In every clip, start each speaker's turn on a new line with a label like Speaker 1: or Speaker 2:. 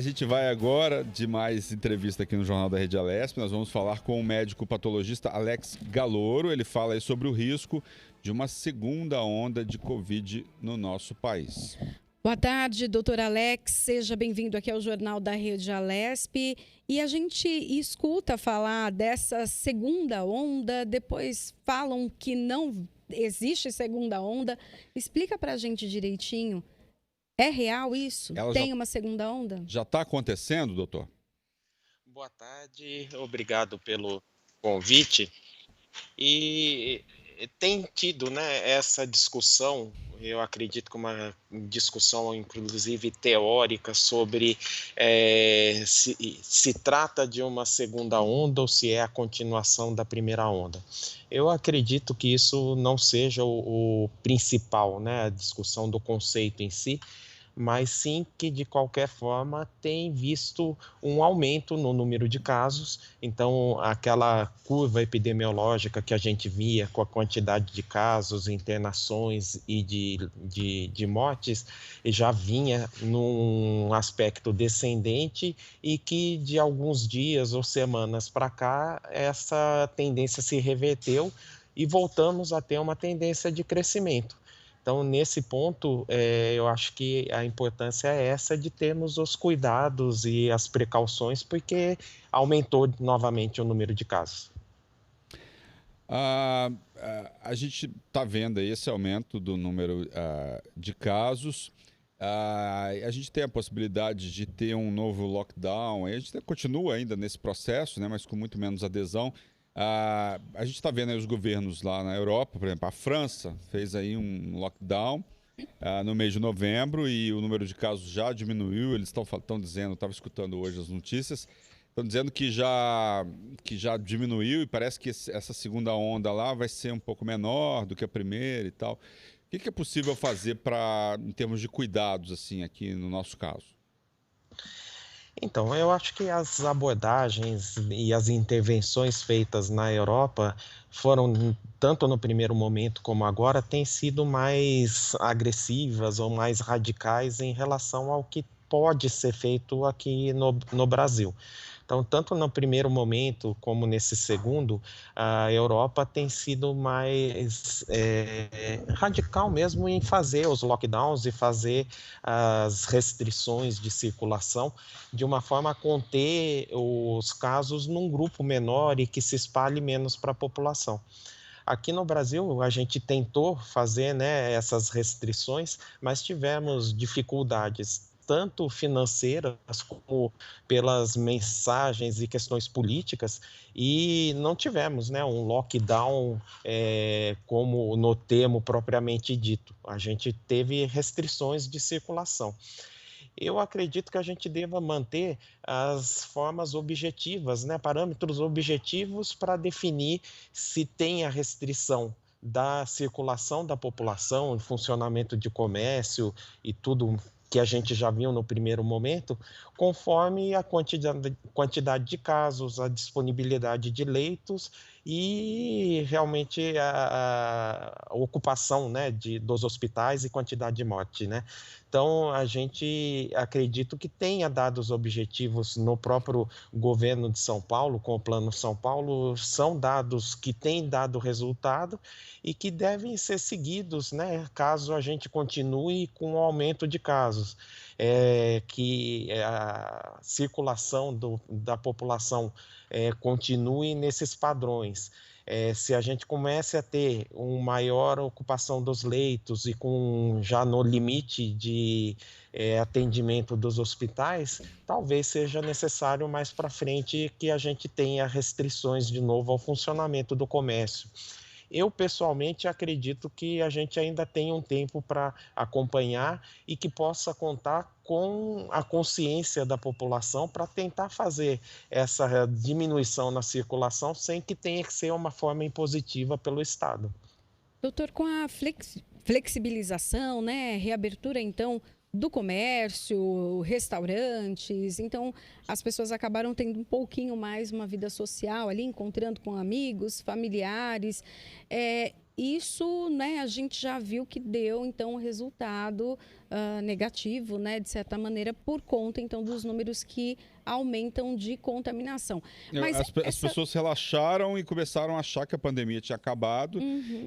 Speaker 1: A gente vai agora de mais entrevista aqui no Jornal da Rede Alesp. Nós vamos falar com o médico patologista Alex Galoro. Ele fala aí sobre o risco de uma segunda onda de Covid no nosso país.
Speaker 2: Boa tarde, doutor Alex. Seja bem-vindo aqui ao Jornal da Rede Alesp. E a gente escuta falar dessa segunda onda, depois falam que não existe segunda onda. Explica pra gente direitinho. É real isso? Tem uma segunda onda?
Speaker 1: Já está acontecendo, doutor?
Speaker 3: Boa tarde, obrigado pelo convite. E tem tido, né, essa discussão, eu acredito que discussão inclusive teórica sobre se trata de uma segunda onda ou se é a continuação da primeira onda. Eu acredito que isso não seja o principal, né, a discussão do conceito em si, mas sim que, de qualquer forma, tem visto um aumento no número de casos. Então, aquela curva epidemiológica que a gente via com a quantidade de casos, internações e de mortes, já vinha num aspecto descendente e que, de alguns dias ou semanas para cá, essa tendência se reverteu e voltamos a ter uma tendência de crescimento. Então, nesse ponto, eu acho que a importância é essa de termos os cuidados e as precauções, porque aumentou novamente o número de casos.
Speaker 1: A gente está vendo aí esse aumento do número de casos. A gente tem a possibilidade de ter um novo lockdown. A gente continua ainda nesse processo, né, mas com muito menos adesão. A gente está vendo aí os governos lá na Europa, por exemplo, a França fez aí um lockdown no mês de novembro e o número de casos já diminuiu. Eles estão dizendo, estava escutando hoje as notícias, estão dizendo que já diminuiu e parece que essa segunda onda lá vai ser um pouco menor do que a primeira e tal. O que é possível fazer em termos de cuidados, assim, aqui no nosso caso?
Speaker 3: Então, eu acho que as abordagens e as intervenções feitas na Europa foram, tanto no primeiro momento como agora, têm sido mais agressivas ou mais radicais em relação ao que pode ser feito aqui no Brasil. Então, tanto no primeiro momento como nesse segundo, a Europa tem sido mais radical mesmo em fazer os lockdowns e fazer as restrições de circulação de uma forma a conter os casos num grupo menor e que se espalhe menos para a população. Aqui no Brasil, a gente tentou fazer, né, essas restrições, mas tivemos dificuldades tanto financeiras como pelas mensagens e questões políticas, e não tivemos, né, um lockdown como no termo propriamente dito. A gente teve restrições de circulação. Eu acredito que a gente deva manter as formas objetivas, né, parâmetros objetivos para definir se tem a restrição da circulação da população, funcionamento de comércio e tudo que a gente já viu no primeiro momento, conforme a quantidade de casos, a disponibilidade de leitos e realmente a ocupação, né, dos hospitais e quantidade de morte, né. Então, a gente acredito que tenha dados objetivos no próprio governo de São Paulo, com o Plano São Paulo, são dados que têm dado resultado e que devem ser seguidos, né, caso a gente continue com o aumento de casos. Que a circulação da população continue nesses padrões. Se a gente comece a ter uma maior ocupação dos leitos e já no limite de atendimento dos hospitais, talvez seja necessário mais para frente que a gente tenha restrições de novo ao funcionamento do comércio. Eu, pessoalmente, acredito que a gente ainda tem um tempo para acompanhar e que possa contar com a consciência da população para tentar fazer essa diminuição na circulação sem que tenha que ser uma forma impositiva pelo Estado.
Speaker 2: Doutor, com a flexibilização, né, reabertura, então, do comércio, restaurantes, então as pessoas acabaram tendo um pouquinho mais uma vida social ali, encontrando com amigos, familiares. Isso, né, a gente já viu que deu, então, o resultado negativo, né, de certa maneira, por conta, então, dos números que aumentam de contaminação. Mas
Speaker 1: As pessoas relaxaram e começaram a achar que a pandemia tinha acabado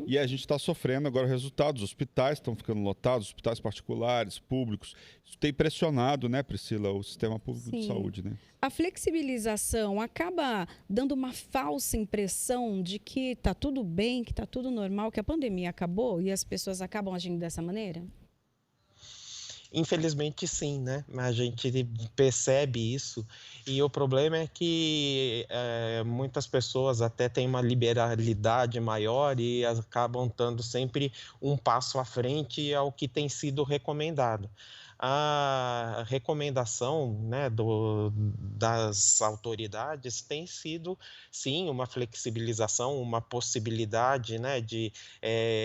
Speaker 1: e a gente está sofrendo agora resultados. Os hospitais estão ficando lotados, hospitais particulares, públicos. Isso tem pressionado, né, Priscila, o sistema público de saúde, né?
Speaker 2: A flexibilização acaba dando uma falsa impressão de que está tudo bem, que está tudo normal, que a pandemia acabou e as pessoas acabam agindo dessa maneira?
Speaker 3: Infelizmente sim, né, a gente percebe isso, e o problema é que, muitas pessoas até têm uma liberalidade maior e acabam estando sempre um passo à frente ao que tem sido recomendado. A recomendação, né, das autoridades tem sido, sim, uma flexibilização, uma possibilidade, né, de,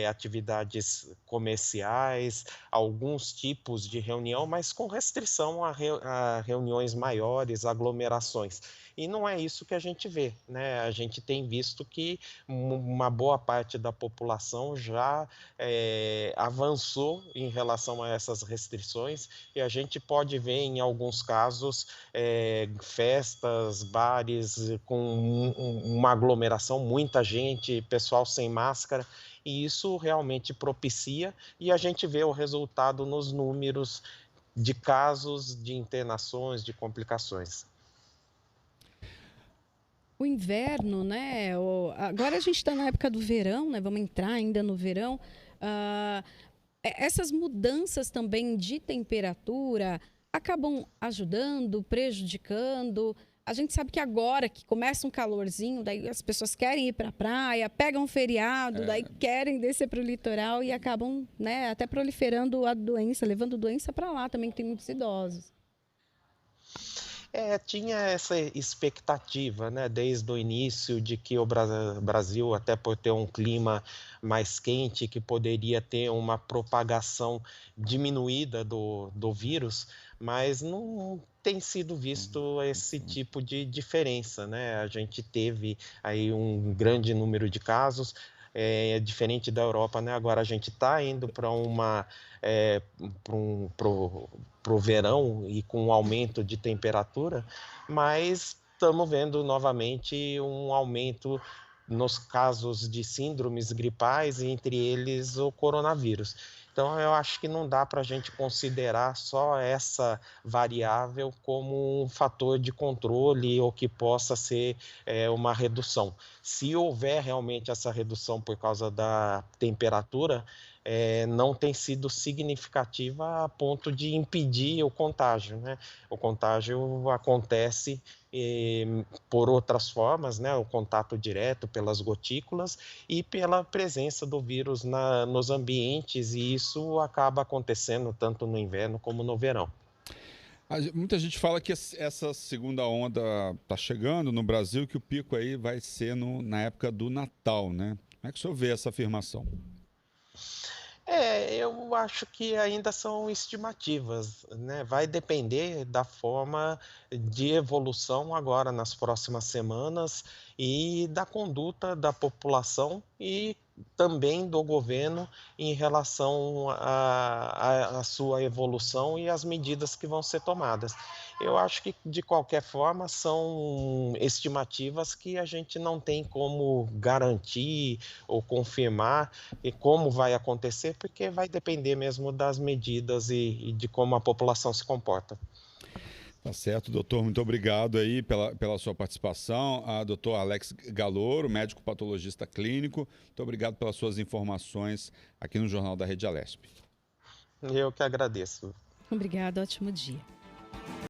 Speaker 3: atividades comerciais, alguns tipos de reunião, mas com restrição a reuniões maiores, aglomerações. E não é isso que a gente vê, né? A gente tem visto que uma boa parte da população já avançou em relação a essas restrições e a gente pode ver em alguns casos festas, bares com uma aglomeração, muita gente, pessoal sem máscara, e isso realmente propicia e a gente vê o resultado nos números de casos, de internações, de complicações.
Speaker 2: O inverno, né? Agora a gente está na época do verão, né? Vamos entrar ainda no verão. Essas mudanças também de temperatura acabam ajudando, prejudicando. A gente sabe que agora que começa um calorzinho, daí as pessoas querem ir para a praia, pegam um feriado, daí querem descer para o litoral e acabam, né, até proliferando a doença, levando doença para lá também, que tem muitos idosos.
Speaker 3: Tinha essa expectativa, né, desde o início de que o Brasil, até por ter um clima mais quente, que poderia ter uma propagação diminuída do vírus, mas não tem sido visto esse tipo de diferença, né? A gente teve aí um grande número de casos, diferente da Europa, né? Agora a gente está indo para pro verão e com um aumento de temperatura, mas estamos vendo novamente um aumento nos casos de síndromes gripais, entre eles o coronavírus. Então, eu acho que não dá para a gente considerar só essa variável como um fator de controle ou que possa ser uma redução. Se houver realmente essa redução por causa da temperatura, não tem sido significativa a ponto de impedir o contágio, né? O contágio acontece por outras formas, né? O contato direto pelas gotículas e pela presença do vírus nos ambientes, e isso acaba acontecendo tanto no inverno como no verão.
Speaker 1: Muita gente fala que essa segunda onda está chegando no Brasil, que o pico aí vai ser na época do Natal, né? Como é que o senhor vê essa afirmação?
Speaker 3: Eu acho que ainda são estimativas, né? Vai depender da forma de evolução agora nas próximas semanas e da conduta da população e também do governo em relação à sua evolução e às medidas que vão ser tomadas. Eu acho que, de qualquer forma, são estimativas que a gente não tem como garantir ou confirmar e como vai acontecer, porque vai depender mesmo das medidas e de como a população se comporta.
Speaker 1: Tá certo, doutor. Muito obrigado aí pela sua participação. Doutor Alex Galouro, médico patologista clínico. Muito obrigado pelas suas informações aqui no Jornal da Rede Alesp.
Speaker 3: Eu que agradeço.
Speaker 2: Obrigada, ótimo dia.